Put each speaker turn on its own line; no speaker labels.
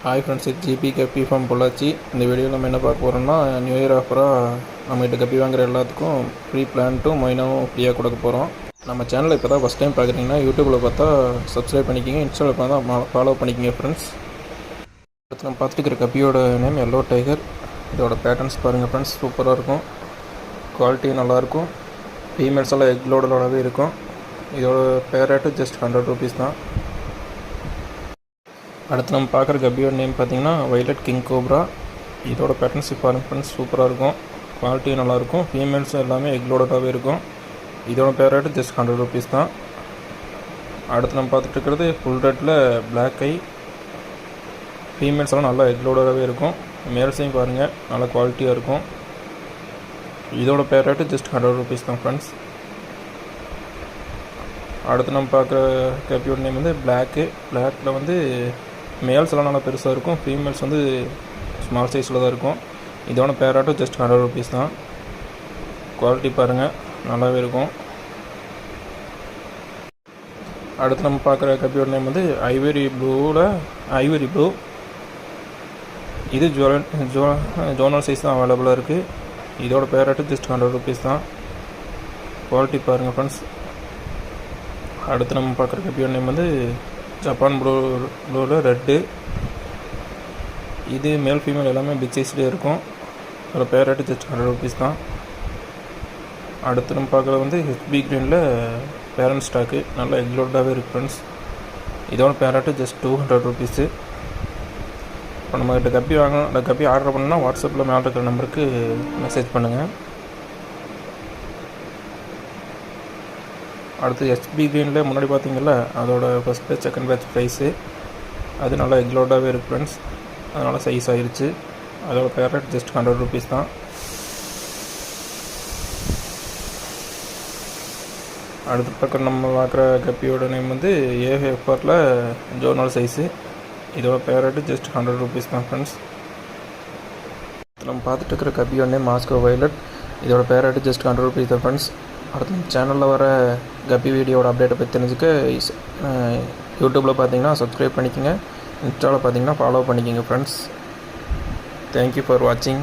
Hi friends, இது GB கப்பி form Pollachi. இந்த வீடியோவில் நம்ம என்ன பார்க்க போகிறோம்னா, நியூ இயர் ஆஃபராக நம்மகிட்ட கப்பி வாங்குற எல்லாத்துக்கும் ஃப்ரீ பிளான்ட்டும் மொயினாவும் ஃப்ரீயாக கொடுக்க போகிறோம். நம்ம சேனலை இப்போ தான் ஃபஸ்ட் டைம் பார்க்குறீங்கன்னா யூடியூப்பில் பார்த்தா சப்ஸ்கிரைப் பண்ணிக்கிங்க, இன்ஸ்டாவில் பார்த்தா ஃபாலோ பண்ணிக்கிங்க ஃப்ரெண்ட்ஸ். அடுத்து நம்ம பார்த்துட்டு இருக்கிற கப்பியோட நேம் எல்லோ டைகர். இதோட பேட்டர்ன்ஸ் பாருங்கள் ஃப்ரெண்ட்ஸ், சூப்பராக இருக்கும், குவாலிட்டி நல்லாயிருக்கும். ஃபீமேல்ஸ் எல்லாம் எக் லோடலோடவே இருக்கும். இதோட பேர் ரேட்டு ஜஸ்ட் 100 rupees தான். அடுத்து நம்ம பார்க்குற கப்பியோட நேம் பார்த்தீங்கன்னா வைலட் கிங் கோப்ரா. இதோட பேட்டர்ன்ஸ் பாருங்கள் ஃப்ரெண்ட்ஸ், சூப்பராக இருக்கும், குவாலிட்டியும் நல்லாயிருக்கும். ஃபீமேல்ஸ் எல்லாமே எக்லோடடாகவே இருக்கும். இதோட பேர் ரேட்டு ஜஸ்ட் 100 rupees தான். அடுத்து நம்ம பார்த்துட்டு இருக்கிறது ஃபுல் ரெட்டில் பிளாக் ஐ. ஃபீமேல்ஸ் எல்லாம் நல்லா எக்லோடடாகவே இருக்கும். மேல்ஸையும் பாருங்கள், நல்லா குவாலிட்டியாக இருக்கும். இதோட பேர் ரேட்டு ஜஸ்ட் 100 rupees தான் ஃப்ரெண்ட்ஸ். அடுத்து நம்ம பார்க்குற கப்பியோட நேம் வந்து பிளாக்கில் வந்து மேல்ஸ் எல்லாம் நல்லா பெருசாக இருக்கும். ஃபீமேல்ஸ் வந்து ஸ்மால் சைஸில் தான் இருக்கும். இதோட பேராட்டும் ஜஸ்ட் 100 rupees தான். குவாலிட்டி பாருங்கள், நல்லாவே இருக்கும். அடுத்து நம்ம பார்க்குற கப்பியோட நேம் வந்து ஐவரி ப்ளூ. இது ஜோனல் சைஸ் தான் அவைலபிளாக இருக்குது. இதோட பேராட்டும் ஜஸ்ட் 100 rupees தான். குவாலிட்டி பாருங்கள் ஃப்ரெண்ட்ஸ். அடுத்து நம்ம பார்க்குற கப்பியோட நேம் வந்து ஜப்பான் ப்ளூவில் ரெட்டு. இது மேல் ஃபீமேல் எல்லாமே பிக் சைஸ்லேயே இருக்கும். அதோட பேர் ரேட்டு ஜஸ்ட் 100 rupees தான். அடுத்து நம்ம பார்க்குறது வந்து ஹெச்பி க்ரீனில் பேரண்ட் ஸ்டாக்கு, நல்லா எக்லோடாகவே இருக்குது ஃப்ரெண்ட்ஸ். இதோட பேர் ரேட்டு ஜஸ்ட் 200 rupees. இப்போ நம்மகிட்ட கப்பி வாங்கணும், அந்த கப்பி ஆர்டர் பண்ணணும்னா வாட்ஸ்அப்பில் மேலே இருக்கிற நம்பருக்கு மெசேஜ் பண்ணுங்கள். அடுத்து ஹெச்பி க்ரீனில் முன்னாடி பார்த்தீங்கல்ல, அதோட first batch second batch price அது நல்லா எக்லோடாகவே இருக்குது ஃப்ரெண்ட்ஸ். அதனால் சைஸ் ஆகிருச்சு. அதோட பேர் ரேட் ஜஸ்ட் 100 rupees தான். அடுத்த பக்கம் நம்ம பார்க்குற கப்பியோட நேம் வந்து ஏஃபரில் ஜோனல் சைஸு. இதோட பேர் ரேட்டு ஜஸ்ட் 100 rupees தான் ஃப்ரெண்ட்ஸ். நம்ம பார்த்துட்டு இருக்கிற கப்பியோட நேம் மாஸ்கோ வைலட். இதோட பேர் ரேட்டு ஜஸ்ட் 100 rupees தான் ஃப்ரெண்ட்ஸ். அடுத்து சேனலில் வர கப்பி வீடியோட அப்டேட்டை பற்றி தெரிஞ்சுக்க யூடியூப்பில் பார்த்தீங்கன்னா சப்ஸ்கிரைப் பண்ணிக்கோங்க, இன்ஸ்டாவில் பார்த்தீங்கன்னா ஃபாலோ பண்ணிக்கோங்க ஃப்ரெண்ட்ஸ். தேங்க்யூ ஃபார் வாட்சிங்.